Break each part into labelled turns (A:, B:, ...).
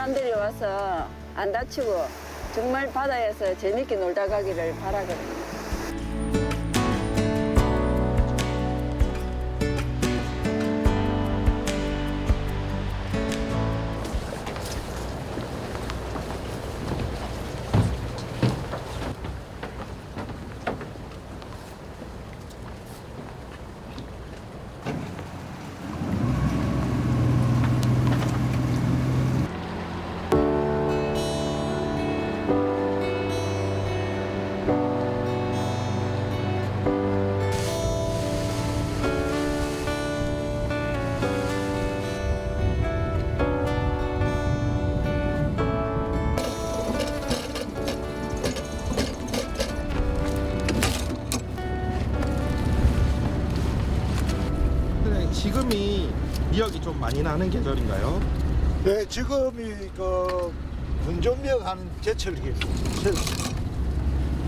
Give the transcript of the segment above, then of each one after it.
A: 사람들이 와서 안 다치고 정말 바다에서 재밌게 놀다 가기를 바라거든요.
B: 지금이 미역이 좀 많이 나는 계절인가요?
C: 네, 지금이 그 근조미역 하는 제철이에요.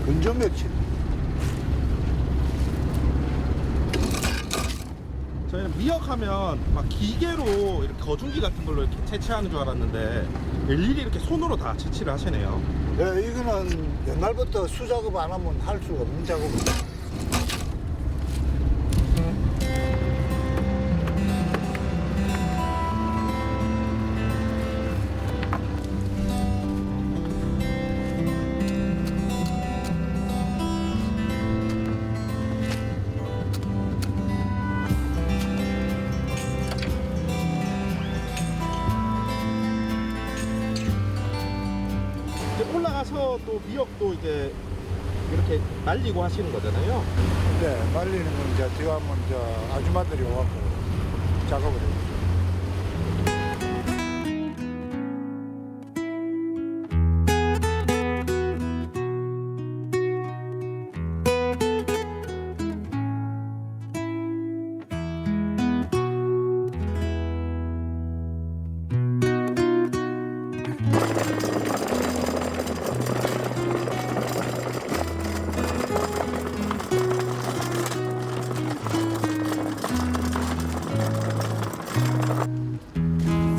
C: 근조미역철.
B: 저희는 미역하면 막 기계로 이렇게 거중기 같은 걸로 이렇게 채취하는 줄 알았는데 일일이 이렇게 손으로 다 채취를 하시네요.
C: 네, 이거는 옛날부터 수작업 안 하면 할 수가 없는 작업이에요.
B: 올라가서 또 미역도 이제 이렇게 말리고 하시는 거잖아요.
C: 네, 말리는 건 이제 뒤에 하면 이제 아줌마들이 와갖고 작업을 해요.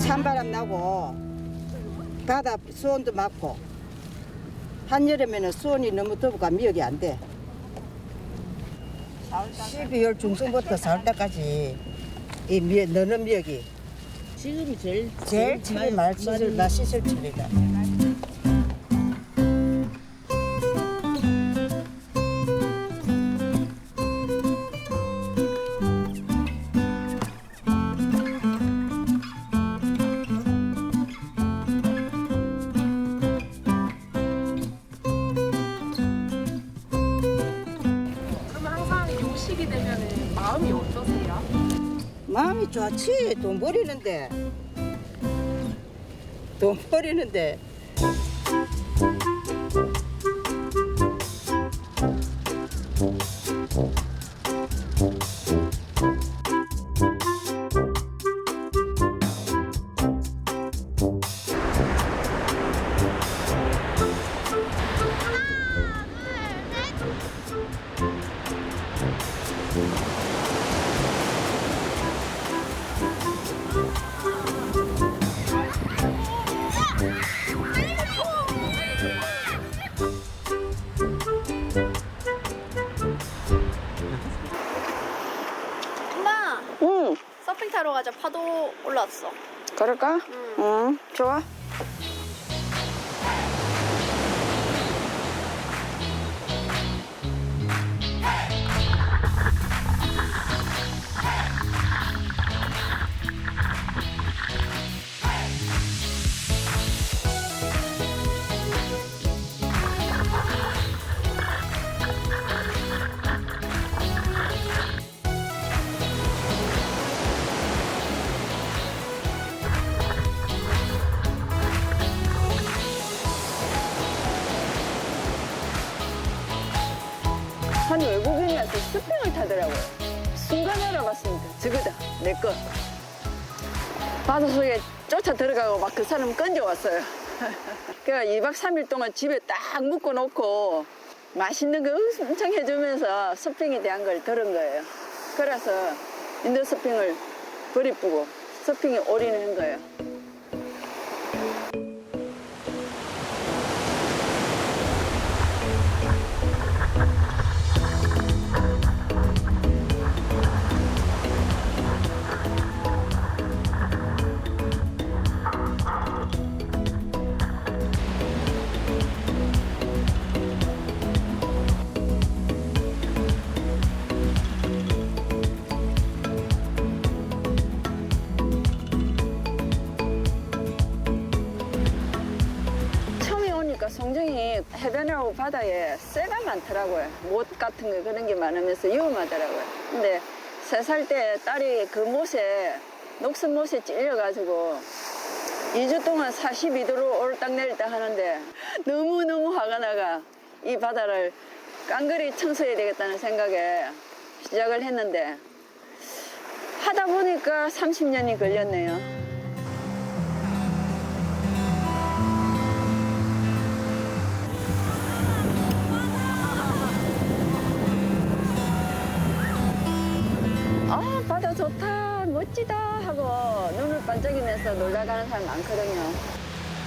D: 찬바람 나고 바다 수온도 맞고 한여름에는 수온이 너무 더우니까 미역이 안 돼. 12월 중순부터 4월달까지 이 너는 미역이
E: 지금이 제일
D: 제일 맛있을 철이다.
F: 그러면 항상 요 시기 되면은 마음이 어떠세요?
D: 마음이 좋지. 돈 버리는데.
F: 엄마,
A: 응,
F: 서핑 타러 가자. 파도 올라왔어.
A: 그럴까? 응, 좋아. 한 외국인한테 스팽을 타더라고요. 순간 알아봤습니다. 저거다, 내 거. 바닷속에 쫓아 들어가고 막 그 사람 건져왔어요. 그래서 2박 3일 동안 집에 딱 묶어놓고 맛있는 거 엄청 해주면서 서핑에 대한 걸 들은 거예요. 그래서 인도 서핑을 버리쁘고 서핑에 올인한 거예요. 해나고 바다에 쇠가 많더라고요. 못 같은 거 그런 게 많으면서 위험하더라고요. 근데 3살 때 딸이 그 못에 녹슨 못에 찔려가지고 2주 동안 42도로 오르락내리락 하는데 너무너무 화가 나가 이 바다를 깡그리 청소해야 되겠다는 생각에 시작을 했는데 하다 보니까 30년이 걸렸네요. 아, 바다 좋다, 멋지다 하고 눈을 반짝이면서 놀다 가는 사람 많거든요.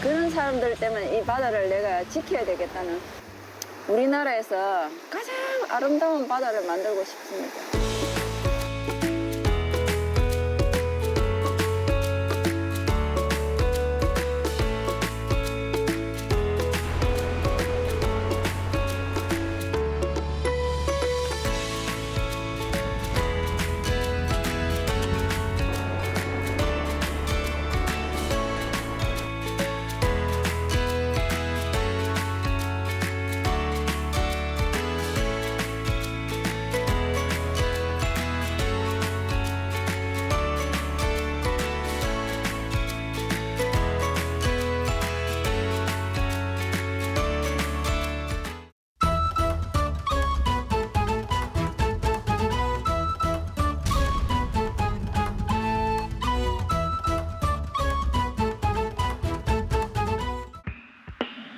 A: 그런 사람들 때문에 이 바다를 내가 지켜야 되겠다는, 우리나라에서 가장 아름다운 바다를 만들고 싶습니다.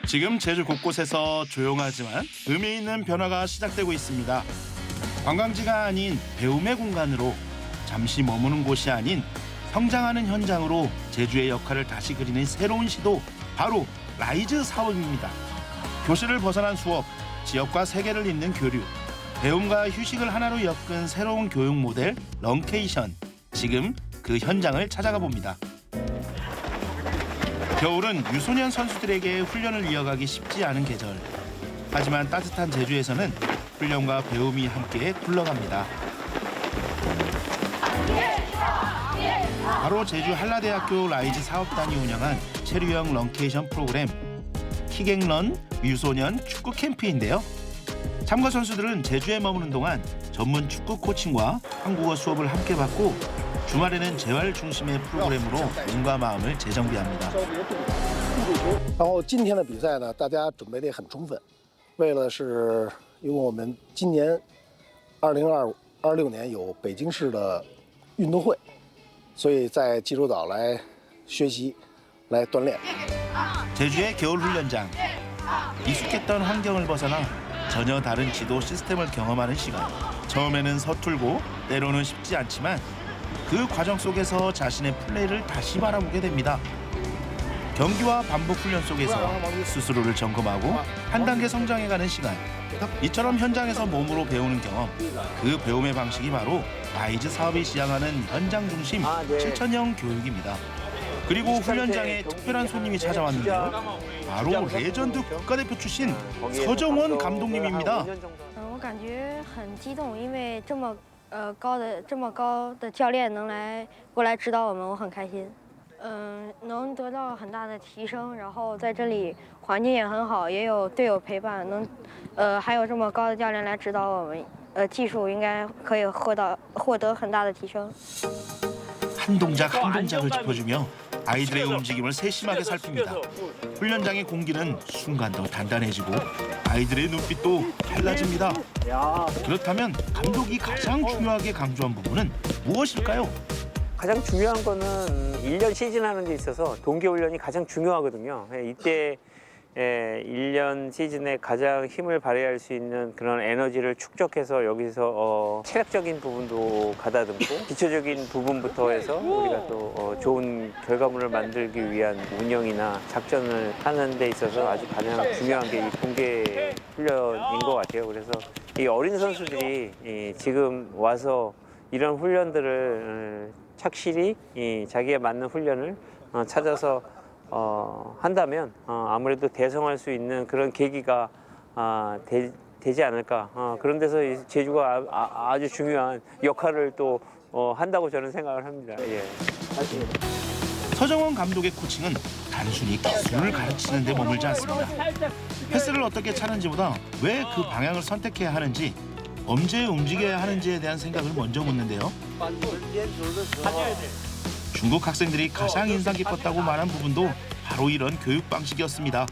G: 지금 제주 곳곳에서 조용하지만 의미 있는 변화가 시작되고 있습니다. 관광지가 아닌 배움의 공간으로, 잠시 머무는 곳이 아닌 성장하는 현장으로 제주의 역할을 다시 그리는 새로운 시도, 바로 라이즈 사업입니다. 교실을 벗어난 수업, 지역과 세계를 잇는 교류, 배움과 휴식을 하나로 엮은 새로운 교육 모델 런케이션. 지금 그 현장을 찾아가 봅니다. 겨울은 유소년 선수들에게 훈련을 이어가기 쉽지 않은 계절. 하지만 따뜻한 제주에서는 훈련과 배움이 함께 굴러갑니다. 바로 제주 한라대학교 라이즈 사업단이 운영한 체류형 런케이션 프로그램 킥앤런 유소년 축구 캠프인데요. 참가 선수들은 제주에 머무는 동안 전문 축구 코칭과 한국어 수업을 함께 받고 주말에는 재활 중심의 프로그램으로 몸과 마음을 재정비합니다.
H: 然后今天的比赛呢，大家准备得很充分，为了是因为我们今年2026年有北京市的运动会，所以在济州岛来学习，来锻炼。
G: 제주의 겨울 훈련장. 익숙했던 환경을 벗어나 전혀 다른 지도 시스템을 경험하는 시간. 처음에는 서툴고 때로는 쉽지 않지만 그 과정 속에서 자신의 플레이를 다시 바라보게 됩니다. 경기와 반복 훈련 속에서 스스로를 점검하고 한 단계 성장해가는 시간. 이처럼 현장에서 몸으로 배우는 경험, 그 배움의 방식이 바로 라이즈 사업이 지향하는 현장 중심 실천형 교육입니다. 그리고 훈련장에 특별한 손님이 찾아왔는데요. 바로 레전드 국가대표 출신 서정원 감독님입니다.
I: 我感觉很激动，因为这么高的教练能过来指导我们，我很开心。能得到很大的提升，然后在这里环境也很好，也有队友陪伴，还有这么高的教练来指导我们，技术应该可以获得很大的提升。
G: 한 동작 한 동작을 짚어주며 아이들의 움직임을 세심하게 살핍니다. 훈련장의 공기는 순간 더 단단해지고 아이들의 눈빛도 달라집니다. 그렇다면 감독이 가장 중요하게 강조한 부분은 무엇일까요?
J: 가장 중요한 거는 1년 시즌 하는 데 있어서 동계훈련이 가장 중요하거든요. 이때 1년 시즌에 가장 힘을 발휘할 수 있는 그런 에너지를 축적해서 여기서 체력적인 부분도 가다듬고 기초적인 부분부터 해서 우리가 또 좋은 결과물을 만들기 위한 운영이나 작전을 하는 데 있어서 아주 가장 중요한 게 이 동계 훈련인 것 같아요. 그래서 이 어린 선수들이 지금 와서 이런 훈련들을 착실히 자기에 맞는 훈련을 찾아서 한다면 아무래도 대성할 수 있는 그런 계기가 되지 않을까. 그런 데서 제주가 아주 중요한 역할을 또 한다고 저는 생각을 합니다. 예.
G: 서정원 감독의 코칭은 단순히 기술을 가르치는 데 머물지 않습니다. 패스를 어떻게 차는지보다 왜 그 방향을 선택해야 하는지, 언제 움직여야 하는지에 대한 생각을 먼저 묻는데요. 중국 학생들이 가장 인상 깊었다고 말한 부분도 바로 이런 교육 방식이었습니다.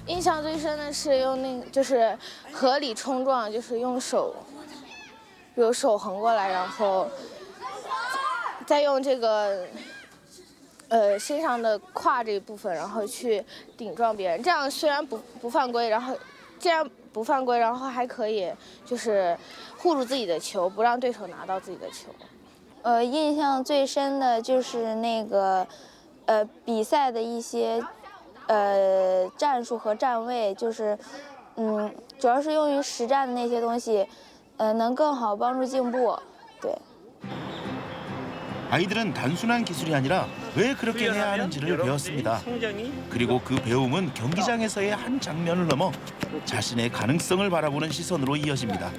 K: 印象最深的是用就是合理冲撞，就是用手，比如手横过来，然后再用这个身上的胯这一部分，然后去顶撞别人。这样虽然不犯规，然后这样不犯规，然后还可以就是护住自己的球，不让对手拿到自己的球。
L: 印象最深的就是那个比赛的一些战术和站位，就是主要是用于实战的那些东西，能更好帮助进步。对。
G: 아이들은 단순한 기술이 아니라 왜 그렇게 해야 하는지를 배웠습니다. 그리고 그 배움은 경기장에서의 한 장면을 넘어 자신의 가능성을 바라보는 시선으로 이어집니다.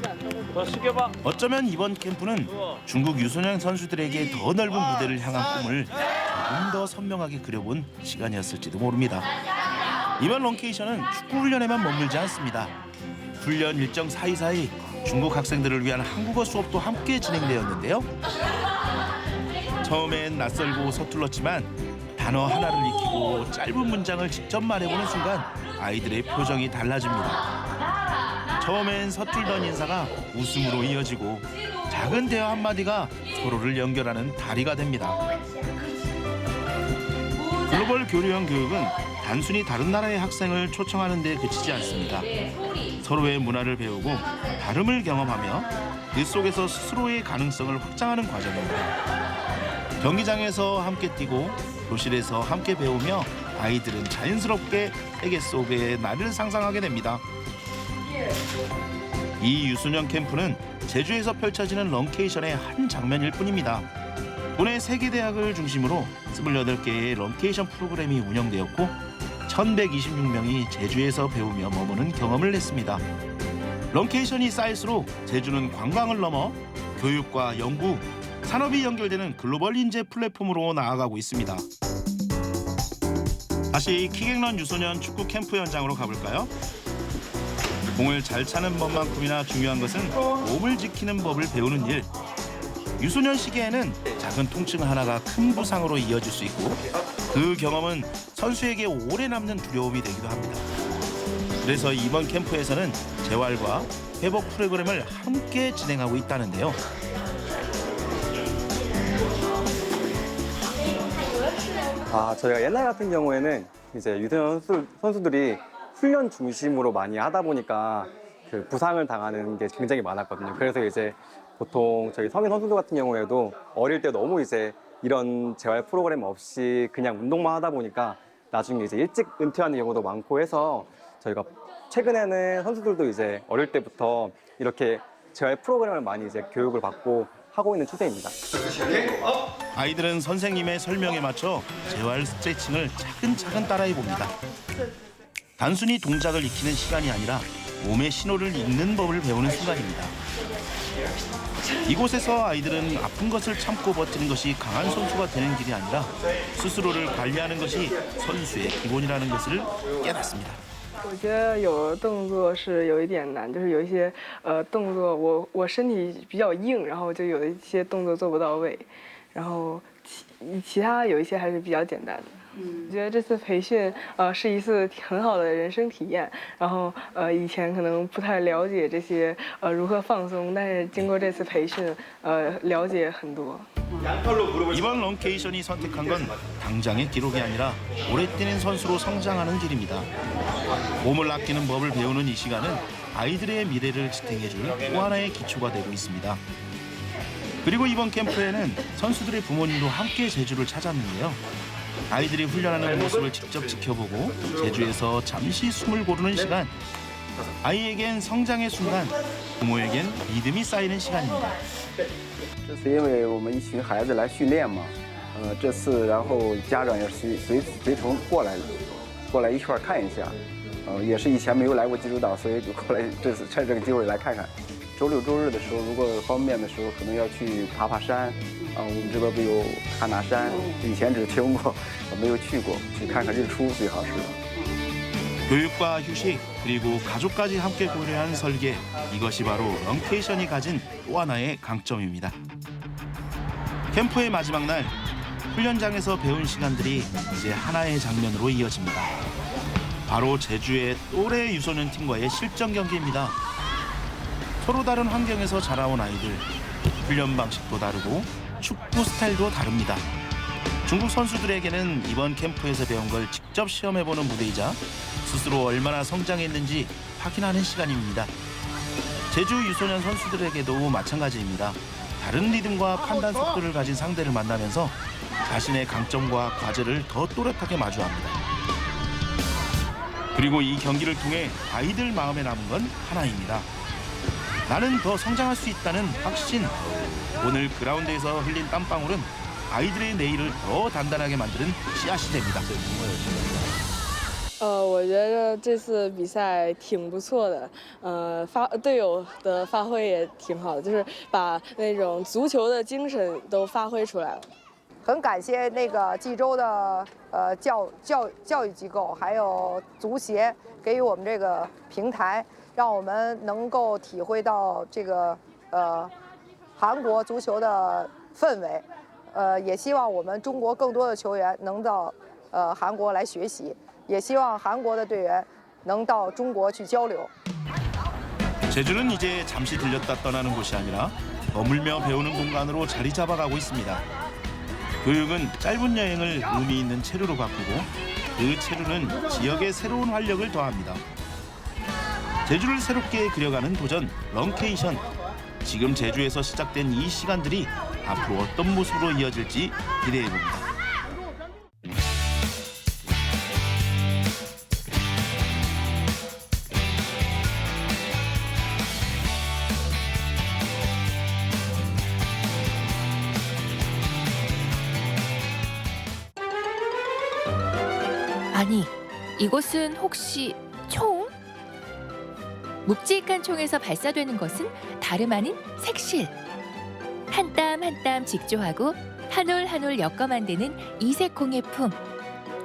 G: 어쩌면 이번 캠프는 중국 유소년 선수들에게 더 넓은 무대를 향한 꿈을 조금 더 선명하게 그려본 시간이었을지도 모릅니다. 이번 런케이션은 축구 훈련에만 머물지 않습니다. 훈련 일정 사이사이 중국 학생들을 위한 한국어 수업도 함께 진행되었는데요. 처음엔 낯설고 서툴렀지만 단어 하나를 익히고 짧은 문장을 직접 말해보는 순간 아이들의 표정이 달라집니다. 처음엔 서툴던 인사가 웃음으로 이어지고 작은 대화 한마디가 서로를 연결하는 다리가 됩니다. 글로벌 교류형 교육은 단순히 다른 나라의 학생을 초청하는 데 그치지 않습니다. 서로의 문화를 배우고 다름을 경험하며 그 속에서 스스로의 가능성을 확장하는 과정입니다. 경기장에서 함께 뛰고 교실에서 함께 배우며 아이들은 자연스럽게 세계 속의 나를 상상하게 됩니다. 이 유소년 캠프는 제주에서 펼쳐지는 런케이션의 한 장면일 뿐입니다. 국내 3개 대학을 중심으로 28개의 런케이션 프로그램이 운영되었고 1,126명이 제주에서 배우며 머무는 경험을 했습니다. 런케이션이 쌓일수록 제주는 관광을 넘어 교육과 연구, 산업이 연결되는 글로벌 인재 플랫폼으로 나아가고 있습니다. 다시 킥앤런 유소년 축구 캠프 현장으로 가볼까요? 공을 잘 차는 법만큼이나 중요한 것은 몸을 지키는 법을 배우는 일. 유소년 시기에는 작은 통증 하나가 큰 부상으로 이어질 수 있고 그 경험은 선수에게 오래 남는 두려움이 되기도 합니다. 그래서 이번 캠프에서는 재활과 회복 프로그램을 함께 진행하고 있다는데요.
M: 저희가 옛날 같은 경우에는 이제 유소년 선수들이 훈련 중심으로 많이 하다 보니까 그 부상을 당하는 게 굉장히 많았거든요. 그래서 이제 보통 저희 성인 선수들 같은 경우에도 어릴 때 너무 이제 이런 재활 프로그램 없이 그냥 운동만 하다 보니까 나중에 이제 일찍 은퇴하는 경우도 많고 해서 저희가 최근에는 선수들도 이제 어릴 때부터 이렇게 재활 프로그램을 많이 이제 교육을 받고 하고 있는 추세입니다.
G: 아이들은 선생님의 설명에 맞춰 재활 스트레칭을 차근차근 따라해 봅니다. 단순히 동작을 익히는 시간이 아니라 몸의 신호를 읽는 법을 배우는 순간입니다. 이곳에서 아이들은 아픈 것을 참고 버티는 것이 강한 선수가 되는 길이 아니라 스스로를 관리하는 것이 선수의 기본이라는 것을 깨닫습니다.
F: 我觉得有的动作是有一点难，就是有一些动作我身体比较硬，然后就有一些动作做不到位，然后其他有一些还是比较简单的。我觉得这次培训是一次很好的人生体验，然后以前可能不太了解这些如何放松，但是经过这次培训了解很多。
G: 이번 런케이션이 선택한 건 당장의 기록이 아니라 오래 뛰는 선수로 성장하는 길입니다. 몸을 아끼는 법을 배우는 이 시간은 아이들의 미래를 지탱해줄 또 하나의 기초가 되고 있습니다. 그리고 이번 캠프에는 선수들의 부모님도 함께 제주를 찾았는데요. 아이들이 훈련하는 모습을 직접 지켜보고 제주에서 잠시 숨을 고르는 시간. 아이에겐 성장의 순간, 부모에겐 믿음이 쌓이는 시간입니다.
N: 这是因为我们一群孩子来训练嘛，这次然后家长也随同过来一块看一下，也是以前没有来过济州岛，所以就过来这次趁这个机会来看看。周六周日的时候，如果方便的时候，可能要去爬爬山。我们这边不有喀纳山，以前只听过，没有去过，去看看日出最好是。
G: 교육과 휴식 그리고 가족까지 함께 고려한 설계 이것이 바로 런케이션이 가진 또 하나의 강점입니다. 캠프의 마지막 날 훈련장에서 배운 시간들이 이제 하나의 장면으로 이어집니다. 바로 제주의 또래 유소년 팀과의 실전 경기입니다. 서로 다른 환경에서 자라온 아이들 훈련 방식도 다르고 축구 스타일도 다릅니다. 중국 선수들에게는 이번 캠프에서 배운 걸 직접 시험해보는 무대이자 스스로 얼마나 성장했는지 확인하는 시간입니다. 제주 유소년 선수들에게도 마찬가지입니다. 다른 리듬과 판단 속도를 가진 상대를 만나면서 자신의 강점과 과제를 더 또렷하게 마주합니다. 그리고 이 경기를 통해 아이들 마음에 남은 건 하나입니다. 나는 더 성장할 수 있다는 확신. 오늘 그라운드에서 흘린 땀방울은 아이들의 내일을 더 단단하게 만드는 씨앗이 됩니다.
F: 我觉得这次比赛挺不错的，队友的发挥也挺好的，就是把那种足球的精神都发挥出来了。
O: 很感谢那个济州的教育机构，还有足协给予我们这个平台，让我们能够体会到这个韩国足球的氛围。也希望我们中国更多的球员能到韩国来学习。 也希望韩国的队员能到中国去交流。
G: 제주는 이제 잠시 들렸다 떠나는 곳이 아니라 머물며 배우는 공간으로 자리 잡아가고 있습니다. 교육은 짧은 여행을 의미 있는 체류로 바꾸고 그 체류는 지역의 새로운 활력을 더합니다. 제주를 새롭게 그려가는 도전 런케이션. 지금 제주에서 시작된 이 시간들이 앞으로 어떤 모습으로 이어질지 기대해봅니다.
P: 아니, 이곳은 혹시 총? 묵직한 총에서 발사되는 것은 다름 아닌 색실. 한 땀 한 땀 직조하고 한 올 한 올 엮어 만드는 이색 공예품.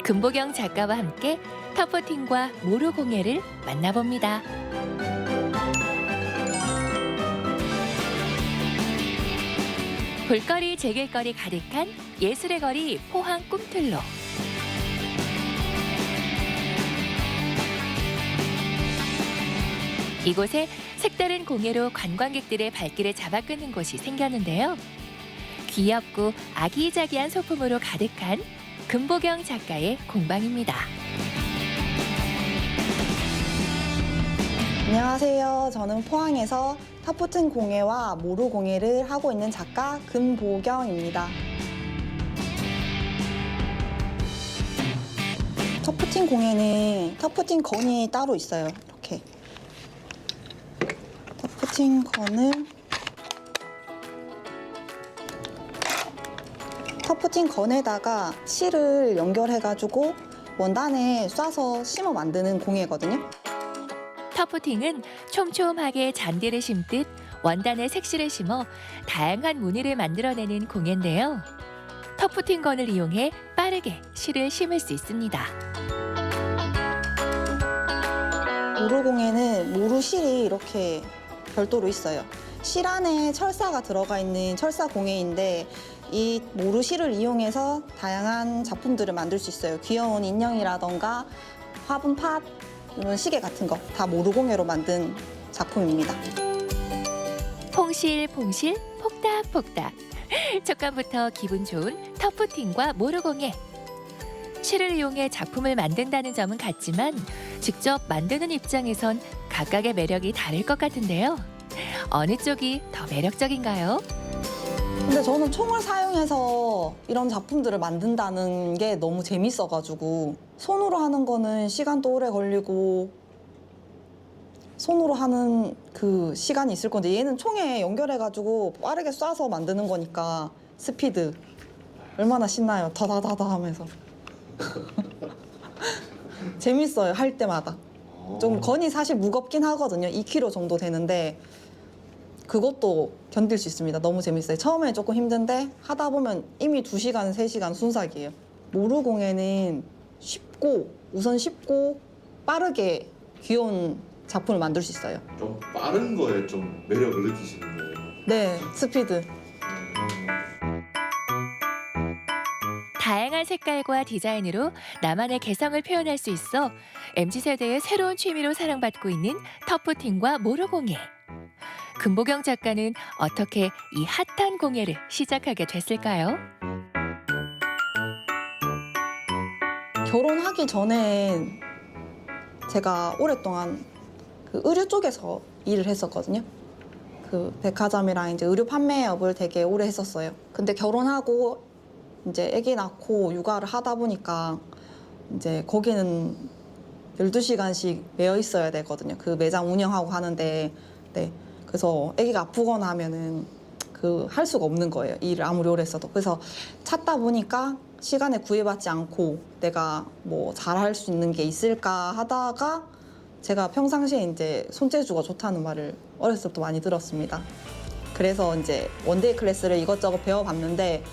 P: 금보경 작가와 함께 터프팀과 모루공예를 만나봅니다. 볼거리 제길거리 가득한 예술의 거리 포항 꿈틀로. 이곳에 색다른 공예로 관광객들의 발길을 잡아 끄는 곳이 생겼는데요. 귀엽고 아기자기한 소품으로 가득한 금보경 작가의 공방입니다.
Q: 안녕하세요. 저는 포항에서 터프팅 공예와 모루 공예를 하고 있는 작가 금보경입니다. 터프팅 공예는 터프팅 건이 따로 있어요. 이렇게. 터프팅 건을 터프팅 건에다가 실을 연결해가지고 원단에 쏴서 심어 만드는 공예거든요.
P: 터프팅은 촘촘하게 잔디를 심듯 원단에 색실을 심어 다양한 무늬를 만들어내는 공예인데요. 터프팅 건을 이용해 빠르게 실을 심을 수 있습니다.
Q: 모루 공예는 모루 실이 이렇게 별도로 있어요. 실 안에 철사가 들어가 있는 철사 공예인데 이 모루 실을 이용해서 다양한 작품들을 만들 수 있어요. 귀여운 인형이라던가 화분팥, 이런 시계 같은 거 다 모루 공예로 만든 작품입니다.
P: 퐁실퐁실 폭닥폭닥. 촉감부터 기분 좋은 터프팅과 모루 공예. 실을 이용해 작품을 만든다는 점은 같지만 직접 만드는 입장에선 각각의 매력이 다를 것 같은데요. 어느 쪽이 더 매력적인가요?
Q: 근데 저는 총을 사용해서 이런 작품들을 만든다는 게 너무 재밌어가지고 손으로 하는 거는 시간도 오래 걸리고 손으로 하는 그 시간이 있을 건데 얘는 총에 연결해가지고 빠르게 쏴서 만드는 거니까 스피드 얼마나 신나요. 다다다다 하면서 재밌어요. 할 때마다. 좀 건이 사실 무겁긴 하거든요. 2kg 정도 되는데 그것도 견딜 수 있습니다. 너무 재밌어요. 처음에 조금 힘든데 하다 보면 이미 2시간, 3시간 순삭이에요. 모루공예는 우선 쉽고 빠르게 귀여운 작품을 만들 수 있어요.
R: 좀 빠른 거에 좀 매력을 느끼시는 거예요?
Q: 네, 스피드.
P: 다양한 색깔과 디자인으로 나만의 개성을 표현할 수 있어 MZ세대의 새로운 취미로 사랑받고 있는 터프팅과 모루공예. 금보경 작가는 어떻게 이 핫한 공예를 시작하게 됐을까요?
Q: 결혼하기 전엔 제가 오랫동안 그 의류 쪽에서 일을 했었거든요. 그 백화점이랑 이제 의류 판매업을 되게 오래 했었어요. 근데 결혼하고 이제 아기 낳고 육아를 하다 보니까 이제 거기는 12시간씩 매여 있어야 되거든요. 그 매장 운영하고 하는데, 네. 그래서 아기가 아프거나 하면은 그 할 수가 없는 거예요. 일을 아무리 오래 했어도. 그래서 찾다 보니까 시간에 구애받지 않고 내가 뭐 잘할 수 있는 게 있을까 하다가 제가 평상시에 이제 손재주가 좋다는 말을 어렸을 때부터 많이 들었습니다. 그래서 이제 원데이 클래스를 이것저것 배워봤는데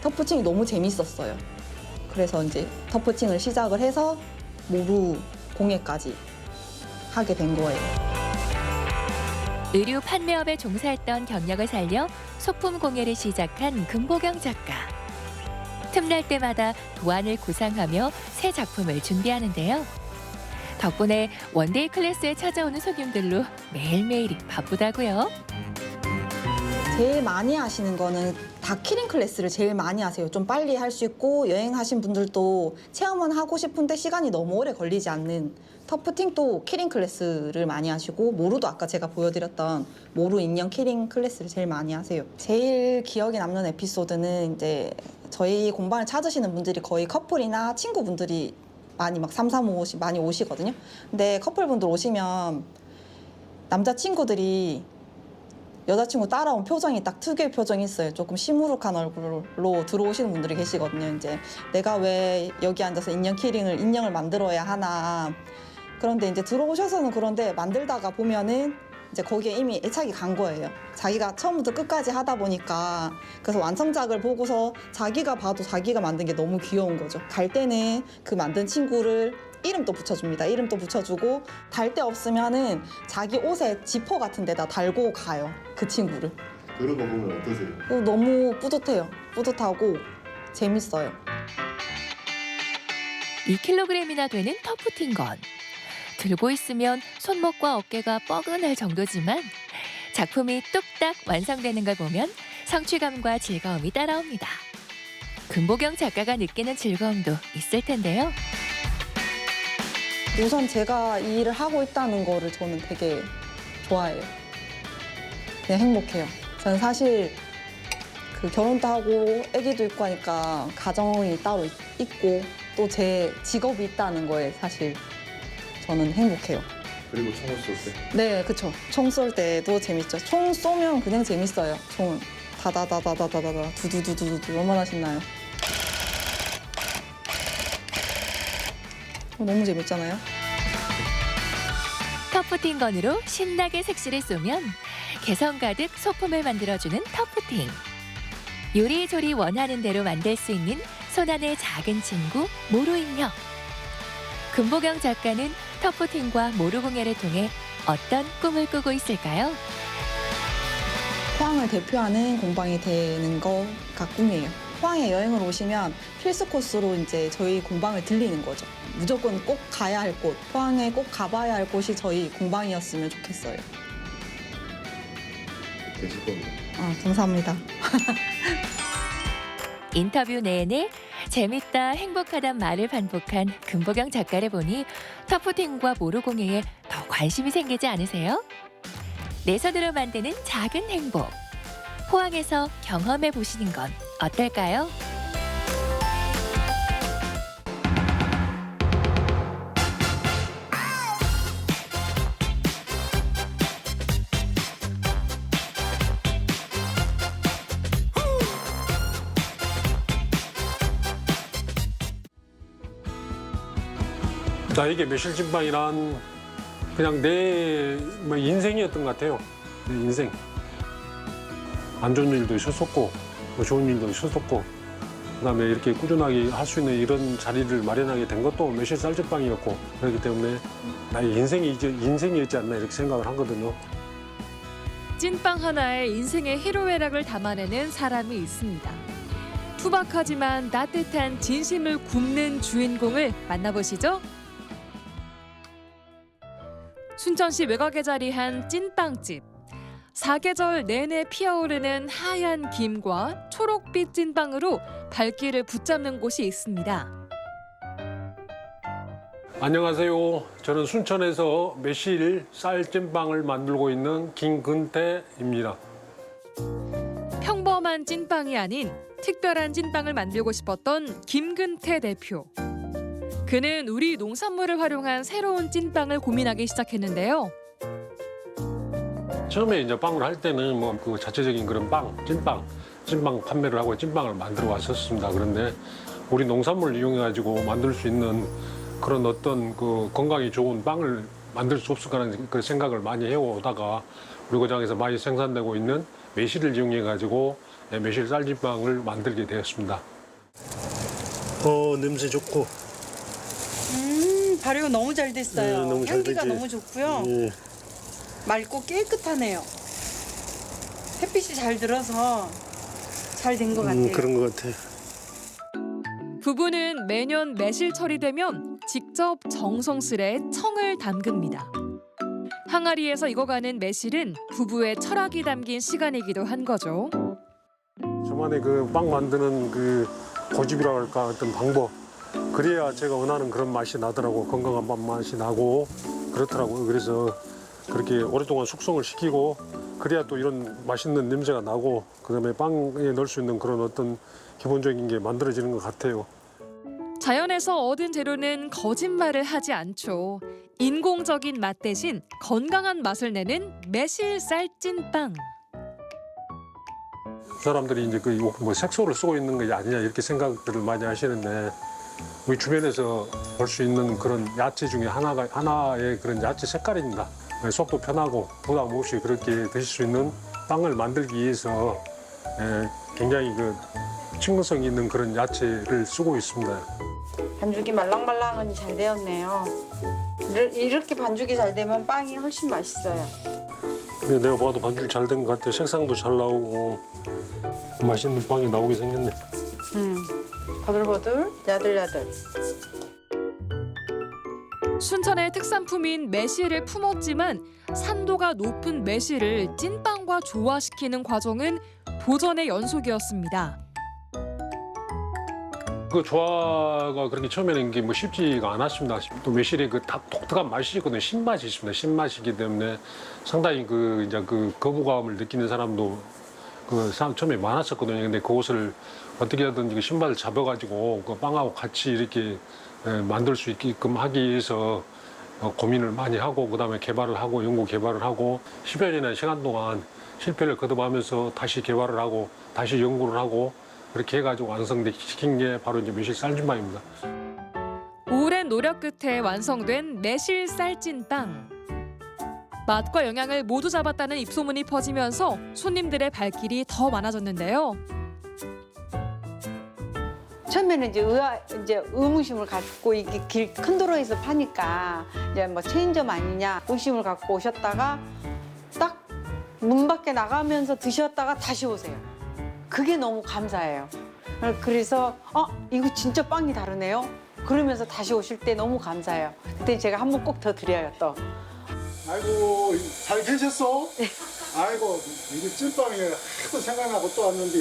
Q: 터프팅이 너무 재밌었어요. 그래서 이제 터프팅을 시작을 해서 모루 공예까지 하게 된 거예요.
P: 의류 판매업에 종사했던 경력을 살려 소품 공예를 시작한 금보경 작가. 틈날 때마다 도안을 구상하며 새 작품을 준비하는데요. 덕분에 원데이 클래스에 찾아오는 손님들로 매일매일이 바쁘다고요.
Q: 제일 많이 하시는 거는 다 키링 클래스를 제일 많이 하세요. 좀 빨리 할 수 있고 여행하신 분들도 체험은 하고 싶은데 시간이 너무 오래 걸리지 않는 터프팅도 키링 클래스를 많이 하시고 모루도 아까 제가 보여드렸던 모루 인형 키링 클래스를 제일 많이 하세요. 제일 기억에 남는 에피소드는 이제 저희 공방을 찾으시는 분들이 거의 커플이나 친구분들이 많이 막 3, 4, 5 많이 오시거든요. 근데 커플분들 오시면 남자친구들이 여자친구 따라온 표정이 딱 특유의 표정이 있어요. 조금 시무룩한 얼굴로 들어오시는 분들이 계시거든요. 이제 내가 왜 여기 앉아서 인형을 만들어야 하나. 그런데 이제 들어오셔서는 그런데 만들다가 보면은 이제 거기에 이미 애착이 간 거예요. 자기가 처음부터 끝까지 하다 보니까. 그래서 완성작을 보고서 자기가 봐도 자기가 만든 게 너무 귀여운 거죠. 갈 때는 그 만든 친구를 이름도 붙여줍니다. 이름도 붙여주고 달 데 없으면은 자기 옷에 지퍼 같은 데다 달고 가요. 그 친구를.
R: 그런 거 보면 어떠세요?
Q: 너무 뿌듯해요. 뿌듯하고 재밌어요.
P: 2kg이나 되는 터프팅건. 들고 있으면 손목과 어깨가 뻐근할 정도지만 작품이 뚝딱 완성되는 걸 보면 성취감과 즐거움이 따라옵니다. 금보경 작가가 느끼는 즐거움도 있을 텐데요.
Q: 우선 제가 이 일을 하고 있다는 거를 저는 되게 좋아해요. 그냥 행복해요. 저는 사실 그 결혼도 하고 아기도 있고 하니까 가정이 따로 있고 또 제 직업이 있다는 거에 사실 저는 행복해요.
R: 그리고 총을 쏠 때?
Q: 네, 그쵸. 총 쏠 때도 재밌죠. 총 쏘면 그냥 재밌어요. 총은 다다다다다다다 두두두두두 얼마나 신나요. 너무 재밌잖아요.
P: 터프팅건으로 신나게 색시를 쏘면 개성 가득 소품을 만들어주는 터프팅. 요리조리 원하는 대로 만들 수 있는 손안의 작은 친구 모루인형. 금보경 작가는 터프팅과 모루공예를 통해 어떤 꿈을 꾸고 있을까요?
Q: 포항을 대표하는 공방이 되는 거가 꿈이에요. 포항에 여행을 오시면 필수 코스로 이제 저희 공방을 들리는 거죠. 무조건 꼭 가야 할 곳, 포항에 꼭 가봐야 할 곳이 저희 공방이었으면 좋겠어요.
R: 되실 겁니다.
Q: 감사합니다.
P: 인터뷰 내내 재밌다, 행복하단 말을 반복한 금보경 작가를 보니 터프팅과 모루공예에 더 관심이 생기지 않으세요? 내 손으로 만드는 작은 행복. 포항에서 경험해 보시는 건 어떨까요?
S: 나에게 매실진방이란 그냥 내 인생이었던 것 같아요. 내 인생. 안 좋은 일도 있었고 뭐 좋은 일도 있었고 그다음에 이렇게 꾸준하게 할 수 있는 이런 자리를 마련하게 된 것도 매실 쌀집빵이었고 그렇기 때문에 나의 인생이었지 않나 이렇게 생각을 하거든요.
T: 찐빵 하나에 인생의 희로애락을 담아내는 사람이 있습니다. 투박하지만 따뜻한 진심을 굽는 주인공을 만나보시죠. 순천시 외곽에 자리한 찐빵집. 사계절 내내 피어오르는 하얀 김과 초록빛 찐빵으로 발길을 붙잡는 곳이 있습니다.
S: 안녕하세요. 저는 순천에서 매실 쌀찐빵을 만들고 있는 김근태입니다.
T: 평범한 찐빵이 아닌 특별한 찐빵을 만들고 싶었던 김근태 대표. 그는 우리 농산물을 활용한 새로운 찐빵을 고민하기 시작했는데요.
S: 처음에 이제 빵을 할 때는 뭐 그 자체적인 그런 찐빵 판매를 하고 찐빵을 만들어 왔었습니다. 그런데 우리 농산물을 이용해 가지고 만들 수 있는 그런 어떤 그 건강이 좋은 빵을 만들 수 없을까라는 그 생각을 많이 해오다가 우리 고장에서 많이 생산되고 있는 매실을 이용해 가지고 매실 쌀찐빵을 만들게 되었습니다. 냄새 좋고.
U: 발효가 너무 잘 됐어요.
S: 네, 너무 잘
U: 향기가
S: 되지.
U: 너무 좋고요.
S: 예.
U: 맑고 깨끗하네요. 햇빛이 잘 들어서 잘 된 것 같아요.
S: 그런 것 같아요.
T: 부부는 매년 매실철이 되면 직접 정성스레 청을 담급니다. 항아리에서 익어가는 매실은 부부의 철학이 담긴 시간이기도 한 거죠.
S: 저만의 그 빵 만드는 그 고집이라고 할까 어떤 방법. 그래야 제가 원하는 그런 맛이 나더라고. 건강한 빵 맛이 나고 그렇더라고요. 그래서 그렇게 오랫동안 숙성을 시키고 그래야 또 이런 맛있는 냄새가 나고 그다음에 빵에 넣을 수 있는 그런 어떤 기본적인 게 만들어지는 것 같아요.
T: 자연에서 얻은 재료는 거짓말을 하지 않죠. 인공적인 맛 대신 건강한 맛을 내는 매실 쌀찐빵.
S: 사람들이 이제 그 뭐 색소를 쓰고 있는 게 아니냐 이렇게 생각들을 많이 하시는데 우리 주변에서 볼 수 있는 그런 야채 중에 하나의 그런 야채 색깔입니다. 속도 편하고 부담 없이 그렇게 드실 수 있는 빵을 만들기 위해서 굉장히 그 친근성 있는 그런 야채를 쓰고 있습니다.
U: 반죽이 말랑말랑하니 잘 되었네요. 이렇게 반죽이 잘 되면 빵이 훨씬 맛있어요.
S: 근데 내가 봐도 반죽이 잘 된 것 같아. 색상도 잘 나오고 맛있는 빵이 나오게 생겼네.
U: 버들버들, 야들야들.
T: 순천의 특산품인 매실을 품었지만 산도가 높은 매실을 찐빵과 조화시키는 과정은 도전의 연속이었습니다.
S: 그 조화가 그렇게 처음에는 이게 뭐 쉽지가 않았습니다. 또 매실의 그 독특한 맛이 있거든요. 신맛이 있습니다. 신맛이기 때문에 상당히 그 이제 그 거부감을 느끼는 사람도 그 처음에 많았었거든요. 근데 그것을 어떻게 하든지 그 신맛을 잡아가지고 그 빵하고 같이 이렇게 만들 수 있게끔 하기 위해서 고민을 많이 하고 그다음에 개발을 하고 연구 개발을 하고 10여 년의 시간 동안 실패를 거듭하면서 다시 개발을 하고 다시 연구를 하고 그렇게 해가지고 완성시킨 게 바로 이제 매실 쌀찐빵입니다.
T: 오랜 노력 끝에 완성된 매실 쌀찐빵. 맛과 영양을 모두 잡았다는 입소문이 퍼지면서 손님들의 발길이 더 많아졌는데요.
U: 처음에는 이제 의무심을 갖고 이게 큰 도로에서 파니까 이제 뭐 체인점 아니냐 의심을 갖고 오셨다가 딱 문 밖에 나가면서 드셨다가 다시 오세요. 그게 너무 감사해요. 그래서 이거 진짜 빵이 다르네요. 그러면서 다시 오실 때 너무 감사해요. 그때 제가 한 번 꼭 더 드려요 또.
C: 아이고 잘 계셨어? 네. 아이고 이게 찐빵이 하도 생각나고 또 왔는데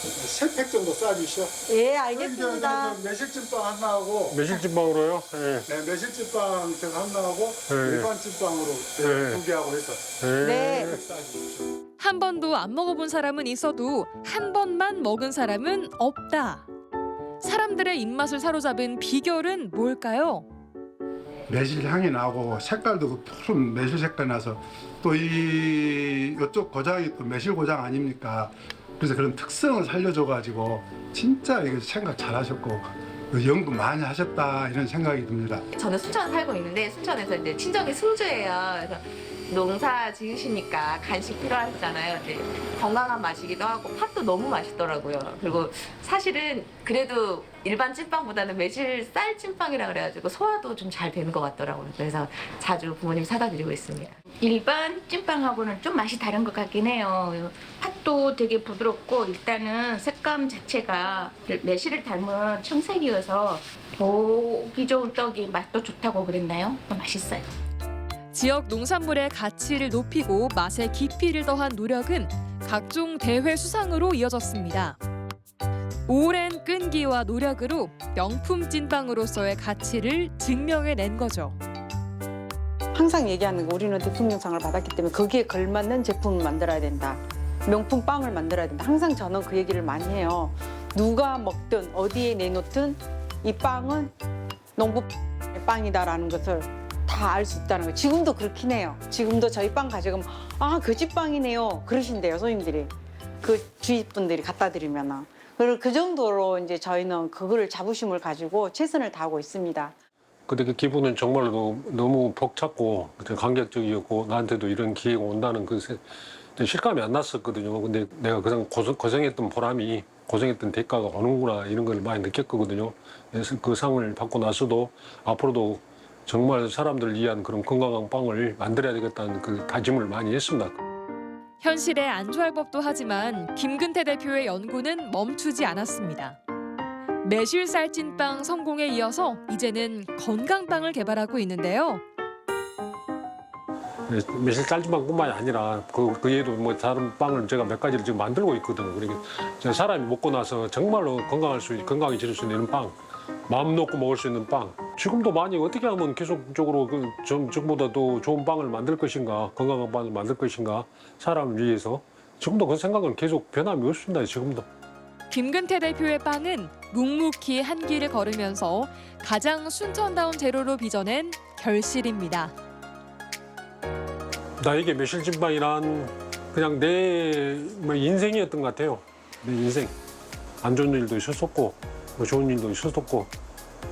C: 3팩 정도 싸주시오.
U: 예, 알겠습니다.
C: 매실찐빵 하나하고.
S: 매실찐빵으로요? 네.
C: 네, 매실찐빵 제가 하나하고
S: 네.
C: 일반 찐빵으로
S: 네.
C: 2개하고 해서.
U: 네.
T: 한 번도 안 먹어본 사람은 있어도 한 번만 먹은 사람은 없다. 사람들의 입맛을 사로잡은 비결은 뭘까요?
C: 매실 향이 나고 색깔도 그 푸른 매실 색깔 나서 또 이쪽 고장이 또 매실 고장 아닙니까? 그래서 그런 특성을 살려줘가지고 진짜 이거 생각 잘하셨고 연구 많이 하셨다 이런 생각이 듭니다.
V: 저는 순천에 살고 있는데 순천에서 이제 친정이 승주예요. 그래서
B: 농사 지으시니까 간식 필요하잖아요. 근데 건강한 맛이기도 하고 팥도 너무 맛있더라고요. 그리고 사실은 그래도 일반 찐빵보다는 매실 쌀 찐빵이라 그래가지고 소화도 좀 잘 되는 것 같더라고요. 그래서 자주 부모님 사다 드리고 있습니다.
V: 일반 찐빵하고는 좀 맛이 다른 것 같긴 해요. 팥도 되게 부드럽고 일단은 색감 자체가 매실을 닮은 청색이어서 보기 좋은 떡이 맛도 좋다고 그랬나요? 맛있어요.
T: 지역 농산물의 가치를 높이고 맛의 깊이를 더한 노력은 각종 대회 수상으로 이어졌습니다. 오랜 끈기와 노력으로 명품 찐빵으로서의 가치를 증명해낸 거죠.
U: 항상 얘기하는 거 우리는 대통령상을 받았기 때문에 거기에 걸맞는 제품을 만들어야 된다. 명품 빵을 만들어야 된다. 항상 저는 그 얘기를 많이 해요. 누가 먹든 어디에 내놓든 이 빵은 농부 빵이다라는 것을 다 알 수 있다는 거예요. 지금도 그렇긴 해요. 지금도 저희 빵 가져가면 아, 그 집 빵이네요. 그러신대요, 손님들이. 그 주위 분들이 갖다 드리면. 그 정도로 이제 저희는 그거를 자부심을 가지고 최선을 다하고 있습니다.
S: 근데 그 기분은 정말로 너무 벅찼고 감격적이었고 나한테도 이런 기회가 온다는 그 실감이 안 났었거든요. 근데 내가 그냥 고생했던 보람이 고생했던 대가가 오는구나 이런 걸 많이 느꼈거든요. 그래서 그 상을 받고 나서도 앞으로도 정말 사람들을 위한 그런 건강한 빵을 만들어야 되겠다는 그 다짐을 많이 했습니다.
T: 현실에 안주할 법도 하지만 김근태 대표의 연구는 멈추지 않았습니다. 매실쌀 찐빵 성공에 이어서 이제는 건강빵을 개발하고 있는데요.
S: 매실 쌀찐빵뿐만이 아니라 그 외에도 뭐 다른 빵을 제가 몇 가지를 지금 만들고 있거든요. 그러니까 사람이 먹고 나서 정말로 건강해질 수 있는 빵, 마음 놓고 먹을 수 있는 빵. 지금도 많이 어떻게 하면 계속적으로 지금보다 더 좋은 빵을 만들 것인가, 건강한 빵을 만들 것인가, 사람을 위해서 지금도 그 생각은 계속 변함이 없습니다. 지금도.
T: 김근태 대표의 빵은 묵묵히 한 길을 걸으면서 가장 순천다운 재료로 빚어낸 결실입니다.
S: 나에게 매실찐빵이란 그냥 내 인생이었던 것 같아요. 내 인생. 안 좋은 일도 있었고 좋은 일도 있었고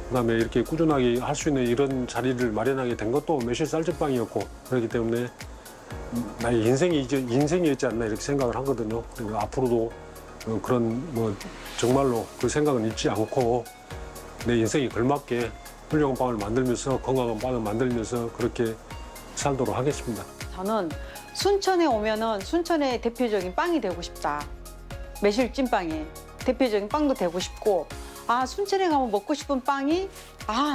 S: 그다음에 이렇게 꾸준하게 할 수 있는 이런 자리를 마련하게 된 것도 매실 쌀찐빵이었고 그렇기 때문에 나의 인생이었지 않나 이렇게 생각을 하거든요. 그리고 앞으로도 그런 정말로 그 생각은 잊지 않고 내 인생에 걸맞게 훌륭한 빵을 만들면서 건강한 빵을 만들면서 그렇게 살도록 하겠습니다.
U: 저는 순천에 오면은 순천의 대표적인 빵이 되고 싶다. 매실 찐빵이 대표적인 빵도 되고 싶고 아 순천에 가면 먹고 싶은 빵이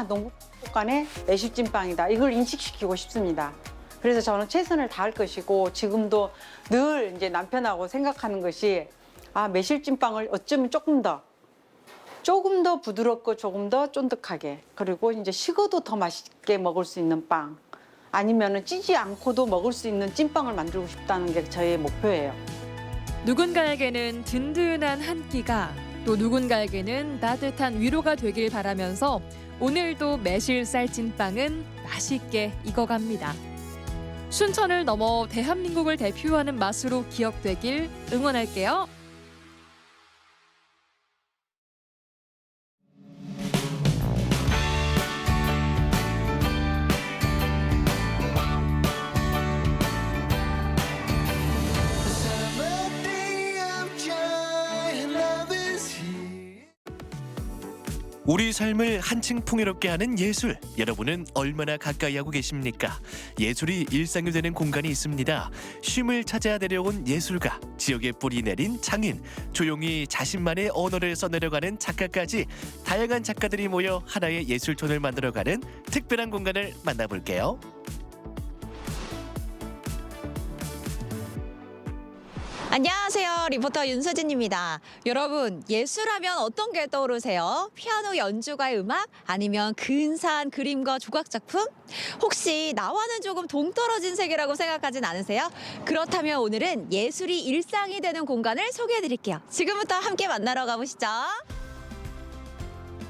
U: 농부간의 매실 찐빵이다. 이걸 인식시키고 싶습니다. 그래서 저는 최선을 다할 것이고 지금도 늘 이제 남편하고 생각하는 것이 매실 찐빵을 어쩌면 조금 더 부드럽고 조금 더 쫀득하게 그리고 이제 식어도 더 맛있게 먹을 수 있는 빵 아니면은 찌지 않고도 먹을 수 있는 찐빵을 만들고 싶다는 게 저의 목표예요.
T: 누군가에게는 든든한 한 끼가 또 누군가에게는 따뜻한 위로가 되길 바라면서 오늘도 매실쌀 찐빵은 맛있게 익어갑니다. 순천을 넘어 대한민국을 대표하는 맛으로 기억되길 응원할게요.
G: 우리 삶을 한층 풍요롭게 하는 예술, 여러분은 얼마나 가까이 하고 계십니까? 예술이 일상이 되는 공간이 있습니다. 쉼을 찾아 내려온 예술가, 지역에 뿌리 내린 장인, 조용히 자신만의 언어를 써내려가는 작가까지 다양한 작가들이 모여 하나의 예술촌을 만들어가는 특별한 공간을 만나볼게요.
W: 안녕하세요. 리포터 윤서진입니다. 여러분, 예술하면 어떤 게 떠오르세요? 피아노 연주가의 음악? 아니면 근사한 그림과 조각 작품? 혹시 나와는 조금 동떨어진 세계라고 생각하진 않으세요? 그렇다면 오늘은 예술이 일상이 되는 공간을 소개해드릴게요. 지금부터 함께 만나러 가보시죠.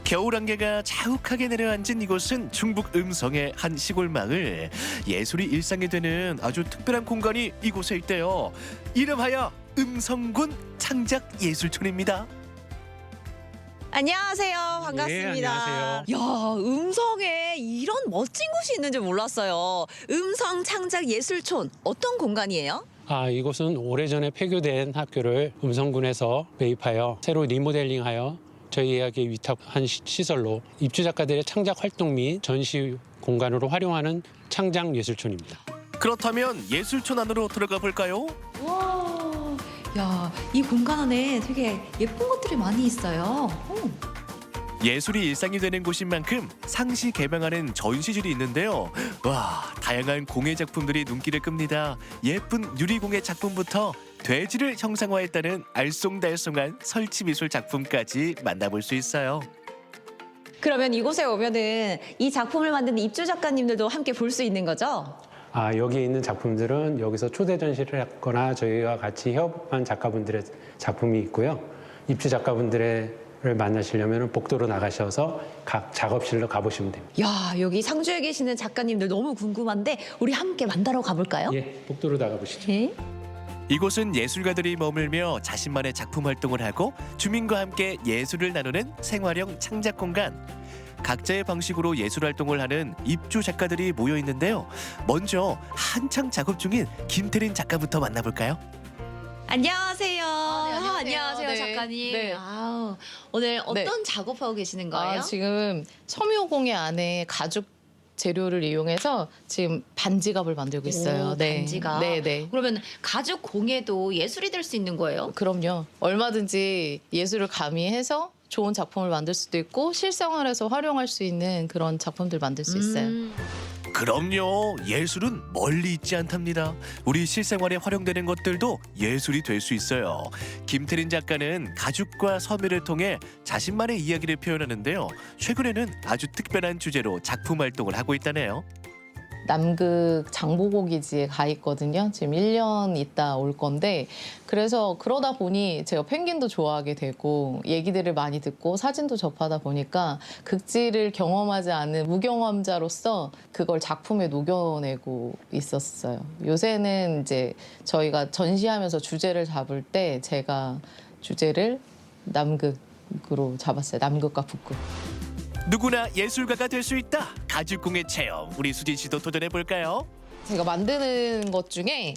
G: 겨울 안개가 자욱하게 내려앉은 이곳은 충북 음성의 한 시골 마을. 예술이 일상이 되는 아주 특별한 공간이 이곳에 있대요. 이름하여 음성군 창작예술촌입니다.
W: 안녕하세요. 반갑습니다.
G: 네, 안녕하세요.
W: 야, 음성에 이런 멋진 곳이 있는 줄 몰랐어요. 음성 창작 예술촌 어떤 공간이에요?
A: 이곳은 오래전에 폐교된 학교를 음성군에서 매입하여 새로 리모델링하여 저희에게 위탁한 시설로 입주 작가들의 창작 활동 및 전시 공간으로 활용하는 창작 예술촌입니다.
G: 그렇다면 예술촌 안으로 들어가 볼까요?
W: 와, 야, 이 공간 안에 되게 예쁜 것들이 많이 있어요.
G: 예술이 일상이 되는 곳인 만큼 상시 개방하는 전시실이 있는데요. 와, 다양한 공예 작품들이 눈길을 끕니다. 예쁜 유리공예 작품부터 돼지를 형상화했다는 알쏭달쏭한 설치미술 작품까지 만나볼 수 있어요.
W: 그러면 이곳에 오면은 이 작품을 만든 입주 작가님들도 함께 볼 수 있는 거죠?
A: 여기에 있는 작품들은 여기서 초대 전시를 했거나 저희와 같이 협업한 작가분들의 작품이 있고요. 입주 작가분들을 만나시려면 복도로 나가셔서 각 작업실로 가보시면 됩니다.
W: 야, 여기 상주에 계시는 작가님들 너무 궁금한데 우리 함께 만나러 가볼까요?
A: 예, 복도로 나가보시죠.
W: 네.
G: 이곳은 예술가들이 머물며 자신만의 작품 활동을 하고 주민과 함께 예술을 나누는 생활형 창작 공간. 각자의 방식으로 예술 활동을 하는 입주 작가들이 모여 있는데요. 먼저 한창 작업 중인 김태린 작가부터 만나볼까요?
W: 안녕하세요.
D: 안녕하세요.
W: 안녕하세요,
D: 네.
W: 작가님.
D: 네.
W: 오늘 어떤
D: 네.
W: 작업하고 계시는 거예요?
D: 지금 첨효공예 안에 가죽 재료를 이용해서 지금 반지갑을 만들고 있어요.
W: 오,
D: 네.
W: 반지갑.
D: 네.
W: 그러면 가죽 공예도 예술이 될 수 있는 거예요?
D: 그럼요. 얼마든지 예술을 가미해서 좋은 작품을 만들 수도 있고 실생활에서 활용할 수 있는 그런 작품들 만들 수 있어요.
G: 그럼요. 예술은 멀리 있지 않답니다. 우리 실생활에 활용되는 것들도 예술이 될 수 있어요. 김태린 작가는 가죽과 섬유를 통해 자신만의 이야기를 표현하는데요. 최근에는 아주 특별한 주제로 작품 활동을 하고 있다네요.
D: 남극 장보고기지에 가 있거든요. 지금 1년 있다 올 건데 그래서 그러다 보니 제가 펭귄도 좋아하게 되고 얘기들을 많이 듣고 사진도 접하다 보니까 극지를 경험하지 않은 무경험자로서 그걸 작품에 녹여내고 있었어요. 요새는 이제 저희가 전시하면서 주제를 잡을 때 제가 주제를 남극으로 잡았어요. 남극과 북극.
G: 누구나 예술가가 될 수 있다. 가죽공예 체험. 우리 수진 씨도 도전해 볼까요?
D: 제가 만드는 것 중에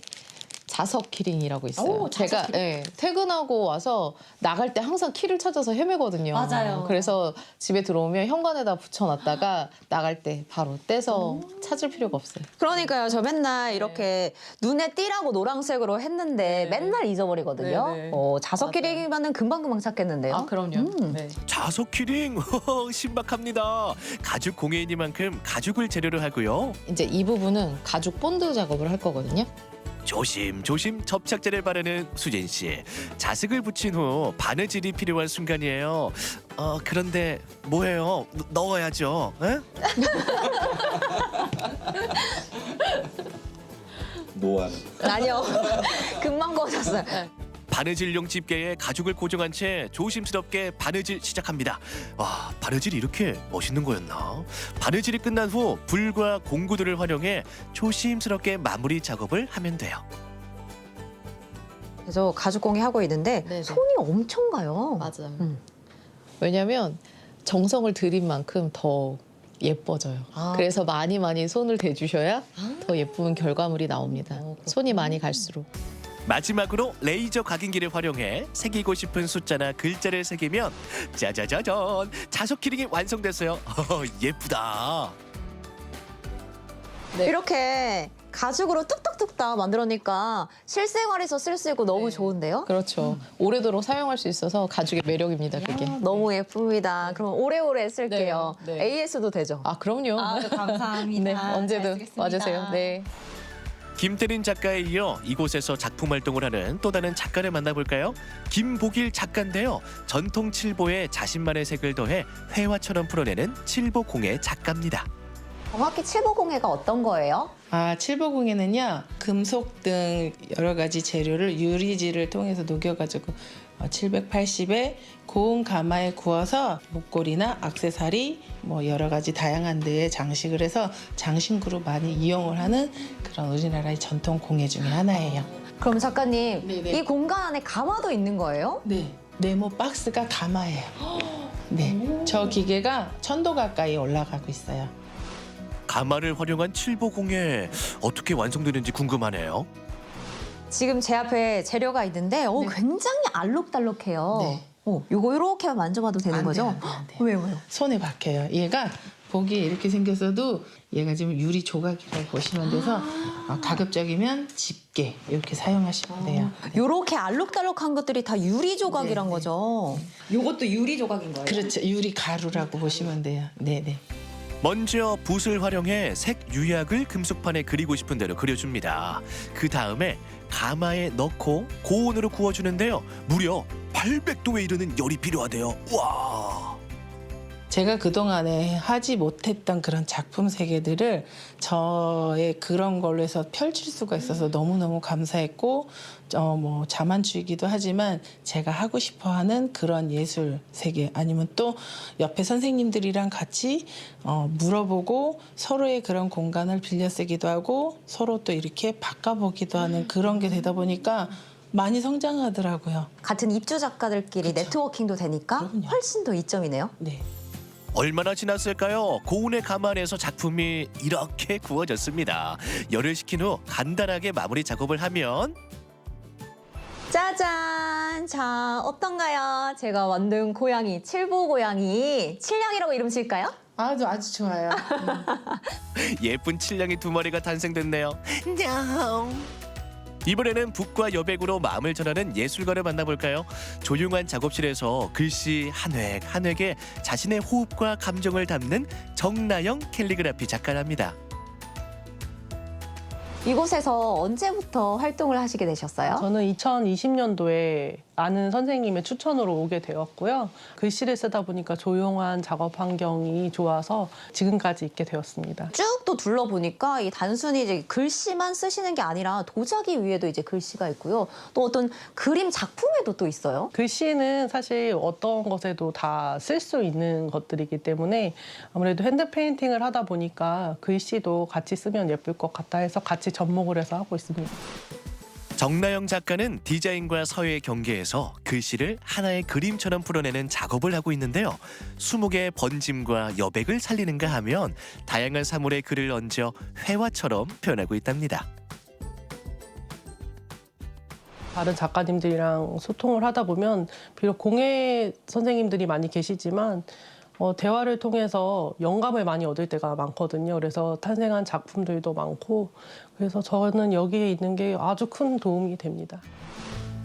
D: 자석 키링이라고 있어요.
W: 오, 자석
D: 제가
W: 키링.
D: 퇴근하고 와서 나갈 때 항상 키를 찾아서 헤매거든요.
W: 맞아요.
D: 그래서 집에 들어오면 현관에다 붙여놨다가 나갈 때 바로 떼서 찾을 필요가 없어요.
W: 그러니까요. 저 맨날 이렇게 눈에 띄라고 노란색으로 했는데 맨날 잊어버리거든요.
D: 네.
W: 자석 키링이면은 금방금방 찾겠는데요.
D: 그럼요. 네.
G: 자석 키링 신박합니다. 가죽 공예이니만큼 가죽을 재료로 하고요.
D: 이제 이 부분은 가죽 본드 작업을 할 거거든요.
G: 조심조심 접착제를 바르는 수진 씨. 자석을 붙인 후 바느질이 필요한 순간이에요. 그런데 뭐예요? 넣어야죠. 에?
R: 노안.
W: 아니요. 금방 거졌어요.
G: 바느질용 집게에 가죽을 고정한 채 조심스럽게 바느질 시작합니다. 와, 바느질이 이렇게 멋있는 거였나? 바느질이 끝난 후 불과 공구들을 활용해 조심스럽게 마무리 작업을 하면 돼요.
W: 그래서 가죽 공예 하고 있는데 손이 엄청 가요.
D: 맞아요. 왜냐면 정성을 들인 만큼 더 예뻐져요. 그래서 많이 손을 대주셔야 더 예쁜 결과물이 나옵니다. 손이 많이 갈수록.
G: 마지막으로 레이저 각인기를 활용해 새기고 싶은 숫자나 글자를 새기면 짜자자잔 자석 키링이 완성됐어요. 예쁘다.
W: 이렇게 가죽으로 뚝딱뚝딱 만들어니까 실생활에서 쓸 수 있고 너무 좋은데요?
D: 그렇죠. 오래도록 사용할 수 있어서 가죽의 매력입니다. 그게.
W: 너무 예쁩니다. 그럼 오래오래 쓸게요.
D: 네.
W: AS도 되죠?
D: 그럼요.
W: 감사합니다.
D: 네, 언제든
W: 잘 쓰겠습니다.
D: 와주세요. 네.
G: 김태린 작가에 이어 이곳에서 작품 활동을 하는 또 다른 작가를 만나볼까요? 김복일 작가인데요. 전통 칠보에 자신만의 색을 더해 회화처럼 풀어내는 칠보공예 작가입니다.
W: 정확히 칠보공예가 어떤 거예요?
E: 칠보공예는요, 금속 등 여러 가지 재료를 유리질을 통해서 녹여가지고 780에 고온 가마에 구워서 목걸이나 액세서리 여러 가지 다양한 데에 장식을 해서 장식으로 많이 이용을 하는 그런 우리나라의 전통 공예 중에 하나예요.
W: 그럼 작가님, 이 공간 안에 가마도 있는 거예요?
E: 네, 네모 박스가 가마예요. 네, 저 기계가 1000도 가까이 올라가고 있어요.
H: 가마를 활용한 칠보공예 어떻게 완성되는지 궁금하네요.
W: 지금 제 앞에 재료가 있는데 굉장히 알록달록해요.
E: 네.
W: 요거 이렇게 만져봐도 되는 거죠? 왜요?
E: 손에 박혀요. 얘가 보기에 이렇게 생겼어도 얘가 지금 유리 조각이라고 보시면 돼서 가급적이면 집게 이렇게 사용하시면 돼요.
W: 요렇게 알록달록한 것들이 다 유리 조각이란 거죠? 요것도 유리 조각인 거예요?
E: 그렇죠. 유리 가루라고 보시면 돼요. 네네.
H: 먼저 붓을 활용해 색 유약을 금속판에 그리고 싶은 대로 그려줍니다. 그 다음에 가마에 넣고 고온으로 구워주는데요. 무려 800도에 이르는 열이 필요하대요. 와!
E: 제가 그동안에 하지 못했던 그런 작품 세계들을 저의 그런 걸로 해서 펼칠 수가 있어서 너무너무 감사했고 뭐 자만추이기도 하지만 제가 하고 싶어하는 그런 예술 세계 아니면 또 옆에 선생님들이랑 같이 물어보고 서로의 그런 공간을 빌려 쓰기도 하고 서로 또 이렇게 바꿔보기도 하는 그런 게 되다 보니까 많이 성장하더라고요.
W: 같은 입주 작가들끼리 네트워킹도 되니까 훨씬 더 이점이네요.
E: 네.
H: 얼마나 지났을까요? 고온의 가마 안에서 작품이 이렇게 구워졌습니다. 열을 식힌 후 간단하게 마무리 작업을 하면
W: 짜잔! 자, 어떤가요? 제가 만든 고양이, 칠보 고양이. 칠량이라고 이름 지을까요?
E: 아주 좋아요.
H: 예쁜 칠량이 2마리가 탄생됐네요. 냥. 이번에는 붓과 여백으로 마음을 전하는 예술가를 만나볼까요? 조용한 작업실에서 글씨 한 획 한 획에 자신의 호흡과 감정을 담는 정나영 캘리그라피 작가랍니다.
W: 이곳에서 언제부터 활동을 하시게 되셨어요?
I: 저는 2020년도에 아는 선생님의 추천으로 오게 되었고요. 글씨를 쓰다 보니까 조용한 작업 환경이 좋아서 지금까지 있게 되었습니다.
W: 쭉 또 둘러보니까 이 단순히 이제 글씨만 쓰시는 게 아니라 도자기 위에도 이제 글씨가 있고요. 또 어떤 그림 작품에도 또 있어요.
I: 글씨는 사실 어떤 것에도 다 쓸 수 있는 것들이기 때문에 아무래도 핸드 페인팅을 하다 보니까 글씨도 같이 쓰면 예쁠 것 같다 해서 같이 접목을 해서 하고 있습니다.
H: 정나영 작가는 디자인과 서예의 경계에서 글씨를 하나의 그림처럼 풀어내는 작업을 하고 있는데요. 20개의 번짐과 여백을 살리는가 하면 다양한 사물에 글을 얹어 회화처럼 표현하고 있답니다.
I: 다른 작가님들이랑 소통을 하다 보면 비록 공예 선생님들이 많이 계시지만 대화를 통해서 영감을 많이 얻을 때가 많거든요. 그래서 탄생한 작품들도 많고 그래서 저는 여기에 있는 게 아주 큰 도움이 됩니다.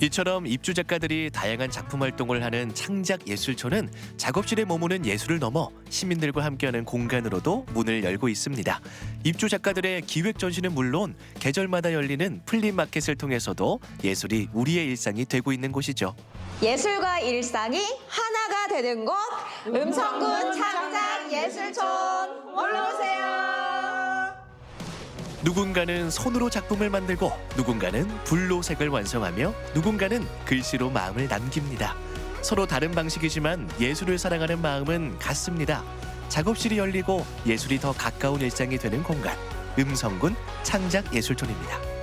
H: 이처럼 입주 작가들이 다양한 작품 활동을 하는 창작예술촌은 작업실에 머무는 예술을 넘어 시민들과 함께하는 공간으로도 문을 열고 있습니다. 입주 작가들의 기획 전시는 물론 계절마다 열리는 플리마켓을 통해서도 예술이 우리의 일상이 되고 있는 곳이죠.
W: 예술과 일상이 하나가 되는 곳, 음성군 창작예술촌. 올라오세요.
H: 누군가는 손으로 작품을 만들고 누군가는 불로 색을 완성하며 누군가는 글씨로 마음을 남깁니다. 서로 다른 방식이지만 예술을 사랑하는 마음은 같습니다. 작업실이 열리고 예술이 더 가까운 일상이 되는 공간, 음성군 창작예술촌입니다.